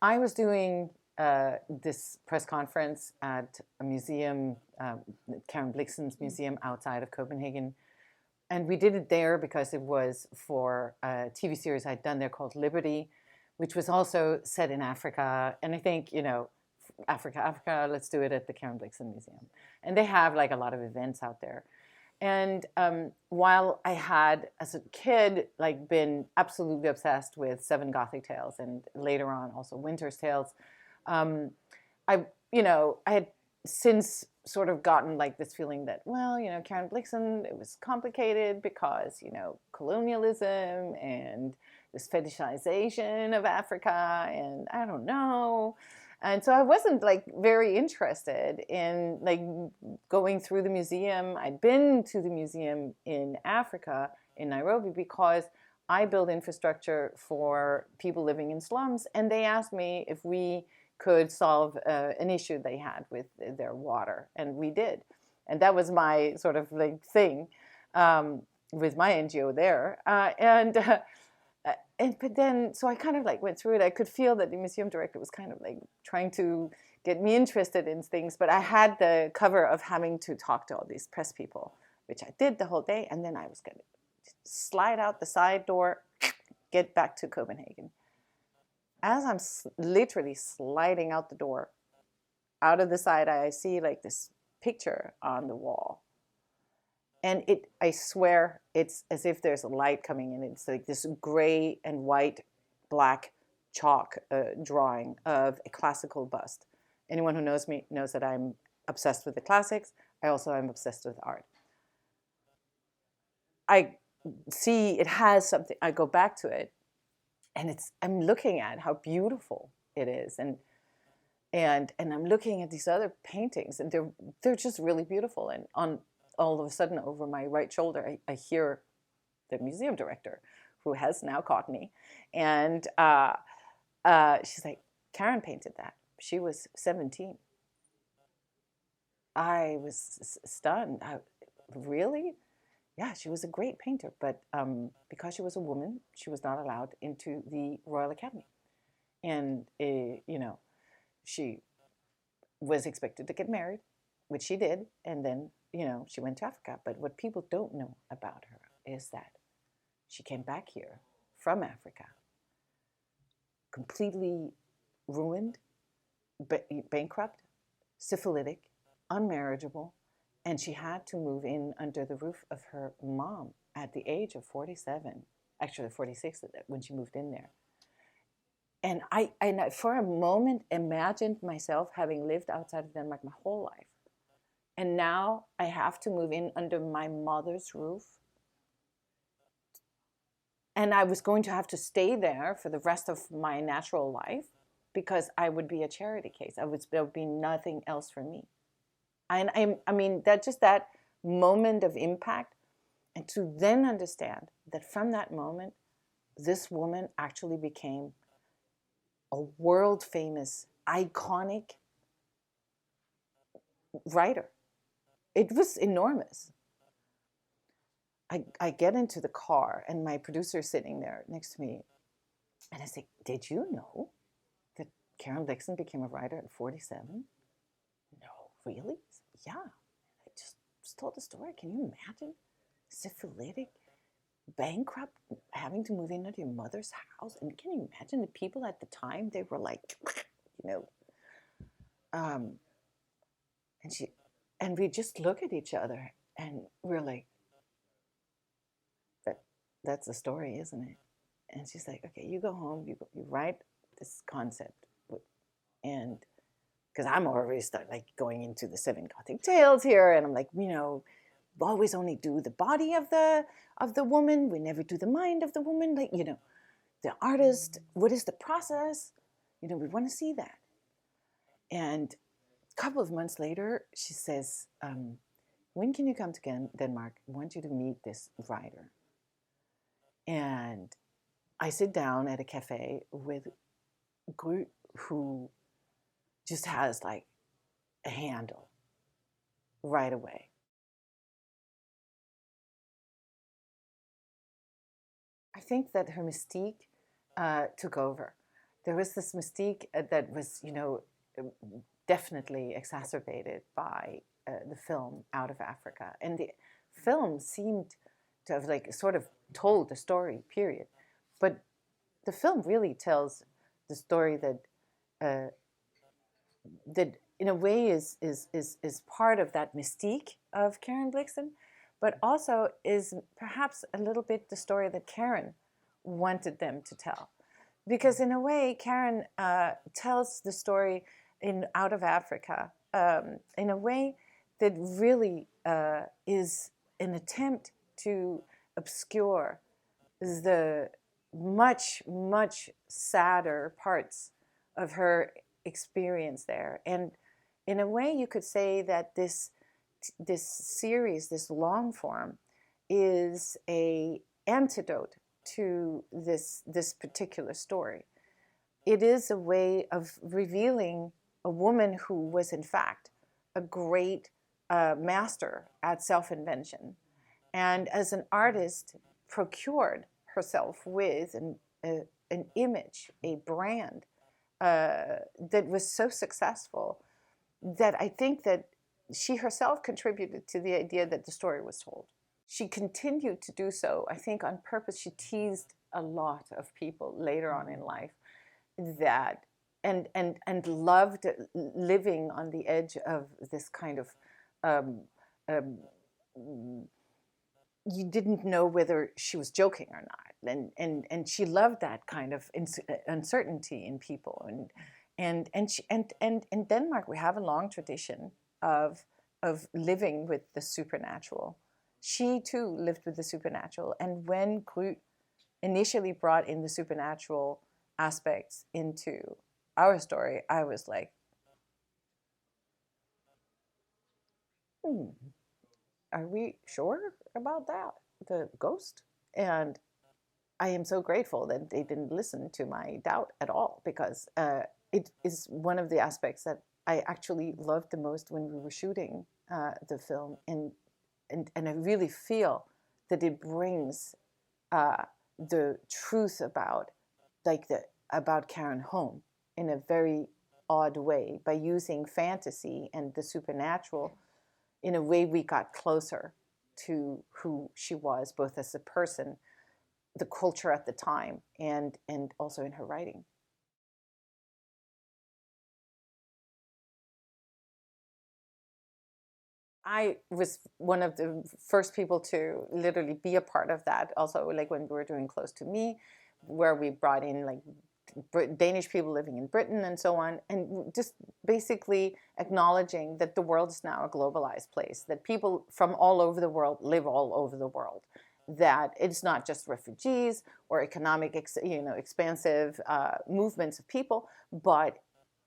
I was doing this press conference at a museum, Karen Blixen's museum outside of Copenhagen. And we did it there because it was for a TV series I'd done there called Liberty, which was also set in Africa. And I think, Africa, let's do it at the Karen Blixen Museum. And they have like a lot of events out there. And while I had, as a kid, like been absolutely obsessed with Seven Gothic Tales and later on also Winter's Tales, um, I had since sort of gotten like this feeling that, well, Karen Blixen, it was complicated because, colonialism and this fetishization of Africa, and I don't know. And so I wasn't like very interested in like going through the museum. I'd been to the museum in Africa, in Nairobi, because I build infrastructure for people living in slums. And they asked me if we could solve an issue they had with their water. And we did. And that was my sort of like thing with my NGO there. But then, so I kind of like went through it. I could feel that the museum director was kind of like trying to get me interested in things, but I had the cover of having to talk to all these press people, which I did the whole day. And then I was going to slide out the side door, get back to Copenhagen. As I'm literally sliding out the door, out of the side, I see like this picture on the wall. And I swear, it's as if there's a light coming in. It's like this gray and white, black chalk drawing of a classical bust. Anyone who knows me knows that I'm obsessed with the classics. I also am obsessed with art. I see it has something. I go back to it, and I'm looking at how beautiful it is, and I'm looking at these other paintings, and they're just really beautiful. And on all of a sudden, over my right shoulder, I hear the museum director, who has now caught me, and she's like, "Karen painted that. She was 17." I was stunned. Really? Yeah, she was a great painter, but because she was a woman, she was not allowed into the Royal Academy, and she was expected to get married, which she did, and then she went to Africa. But what people don't know about her is that she came back here from Africa, completely ruined, bankrupt, syphilitic, unmarriageable, and she had to move in under the roof of her mom at the age of 47, actually 46 when she moved in there. And I for a moment imagined myself having lived outside of Denmark my whole life. And now I have to move in under my mother's roof. And I was going to have to stay there for the rest of my natural life because I would be a charity case. There would be nothing else for me. And I mean, that moment of impact, and to then understand that from that moment, this woman actually became a world famous, iconic writer. It was enormous. I get into the car, and my producer's sitting there next to me, and I say, "Did you know that Karen Blixen became a writer at 47? No, really? Yeah. I just told the story. Can you imagine? Syphilitic, bankrupt, having to move in at your mother's house. And can you imagine the people at the time? They were like, and we just look at each other, and we're like, that's the story, isn't it? And she's like, okay, you go home, you write this concept, and because I'm already going into the Seven Gothic Tales here, and I'm like, always only do the body of the woman. We never do the mind of the woman. Like, the artist, what is the process? We want to see that. And a couple of months later, she says, when can you come to Denmark? I want you to meet this writer. And I sit down at a cafe with Gry, who just has like a handle right away. I think that her mystique took over. there was this mystique that was, definitely exacerbated by the film Out of Africa. And the film seemed to have like sort of told the story, period. But the film really tells the story that that in a way is part of that mystique of Karen Blixen, but also is perhaps a little bit the story that Karen wanted them to tell. Because in a way, Karen tells the story in Out of Africa in a way that really is an attempt to obscure the much, much sadder parts of her experience there. And in a way, you could say that this series, this long form, is a antidote to this particular story. It is a way of revealing a woman who was in fact a great master at self-invention, and as an artist procured herself with an image, a brand that was so successful that I think that she herself contributed to the idea that the story was told. She continued to do so, I think, on purpose. She teased a lot of people later on in life that and loved living on the edge of this kind of you didn't know whether she was joking or not, and she loved that kind of uncertainty in people, and in Denmark we have a long tradition of living with the supernatural. She too lived with the supernatural, and when Gry initially brought in the supernatural aspects into our story, I was like, are we sure about that? The ghost? And I am so grateful that they didn't listen to my doubt at all, because it is one of the aspects that I actually loved the most when we were shooting the film. And I really feel that it brings the truth about about Karen home in a very odd way, by using fantasy and the supernatural. In a way, we got closer to who she was, both as a person, the culture at the time, and also in her writing. I was one of the first people to literally be a part of that. Also, like when we were doing Close to Me, where we brought in like Danish people living in Britain and so on, and just basically acknowledging that the world is now a globalized place, that people from all over the world live all over the world, that it's not just refugees or economic, expansive movements of people, but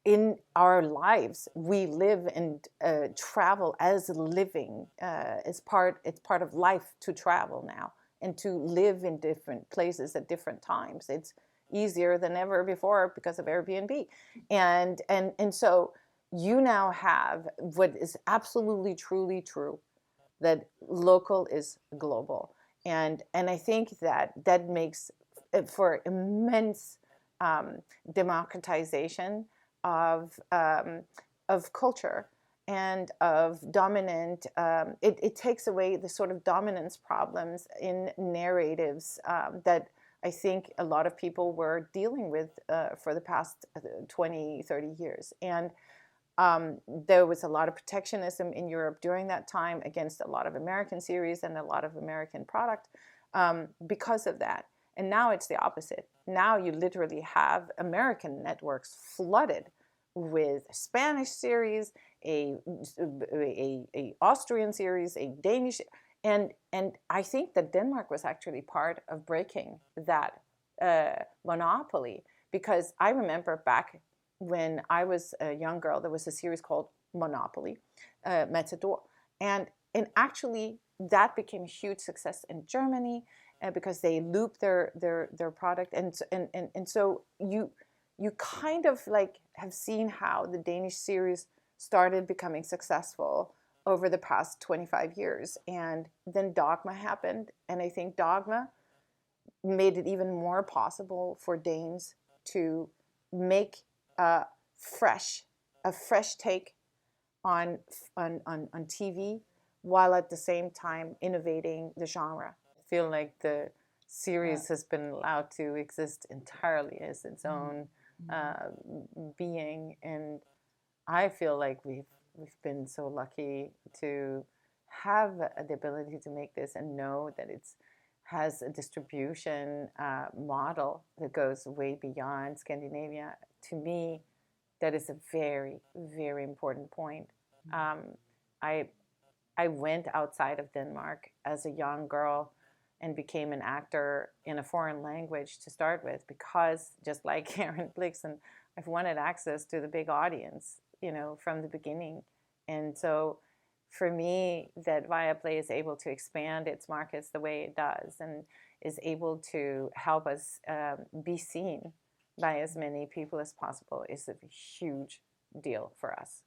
in our lives, we live and travel as living. It's part of life to travel now and to live in different places at different times. It's easier than ever before because of Airbnb, and so you now have what is absolutely truly true, that local is global, and I think that makes for immense democratization of culture and of dominant. It takes away the sort of dominance problems in narratives that I think a lot of people were dealing with for the past 20, 30 years. And there was a lot of protectionism in Europe during that time against a lot of American series and a lot of American product because of that. And now it's the opposite. Now you literally have American networks flooded with Spanish series, a Austrian series, a Danish, and I think that Denmark was actually part of breaking that monopoly, because I remember back when I was a young girl, there was a series called Monopoly, Matador, and actually that became a huge success in Germany because they looped their product, and so you kind of like have seen how the Danish series started becoming successful over the past 25 years. And then Dogma happened, and I think Dogma made it even more possible for Danes to make a fresh take on TV, while at the same time innovating the genre. I feel like the series has been allowed to exist entirely as its own being, and I feel like we've been so lucky to have the ability to make this and know that it's has a distribution model that goes way beyond Scandinavia. To me, that is a very, very important point. I went outside of Denmark as a young girl and became an actor in a foreign language to start with, because just like Karen Blixen, I've wanted access to the big audience, you know, from the beginning. And so for me, that Viaplay is able to expand its markets the way it does and is able to help us be seen by as many people as possible is a huge deal for us.